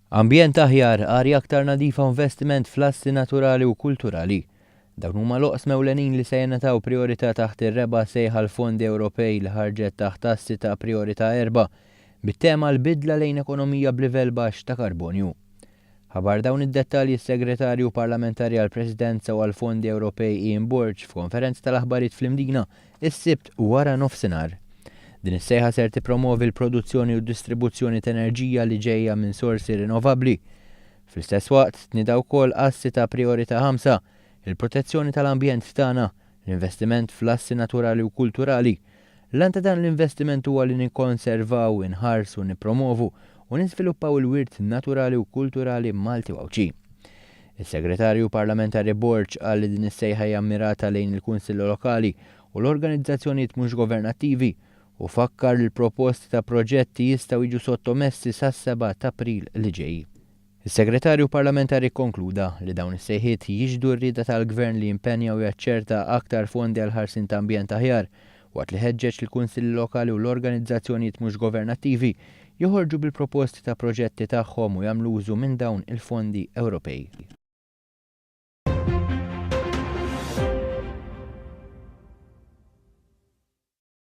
Ambjent aħjar, arja aktar nadifa u investiment fl-assi naturali u kulturali. Dawn huma loqsma ewlenin li se jingħataw priorità taħt ir-reba' sejħa l-Fondi Ewropej li ħarġet taħt assi ta' priorità 4 bit-tema l-bidla lejn ekonomija b'livell baxx ta' karbonju. Ħabar dawn id-dettalji s-Segretarju Parlamentari għall-Presidenza u għall-Fondi Ewropej Ian Burge f'konferenza tal-aħbarijiet fl-Imdina is-Sibt wara nofsinhar. Din is-sejħa ser tippromovi l-produzzjoni u d-distribuzzjoni ta' enerġija li ġejja minn sorsi rinnovabbli. Fl-istess waqt tnieda wkoll assi ta' priorità 5, il-protezzjoni tal-ambjent tagħna, l-investiment fl-assi naturali u kulturali. Lan ta' dan l-investiment huwa li nikkonservaw, inħarsu, nippromovu u niżviluppaw il-wirt naturali u kulturali Malti Wawċi. Is-Segretarju Parlamentari Burge qal li din is-sejħa hija mmirata lejn il-Kunsilli Lokali u l-organizzazzjonijiet mhux governattivi u fakkar li l-proposti ta' proġetti jistgħu jiġu sottomessi sas-7 ta' April li ġej. Is-Segretarju Parlamentari konkluda li dawn is-sejħiet jiġdu r-rieda tal-Gvern li jimpenja u jaċċerta aktar fondi għal ħarsin ta' ambjent aħjar waqt li ħeġġeġ lill-Kunsilli Lokali u l-organizzazzjonijiet mhux governattivi joħorġu bil-proposti ta' proġetti tagħhom u jagħmlu użu minn dawn il-fondi Ewropej.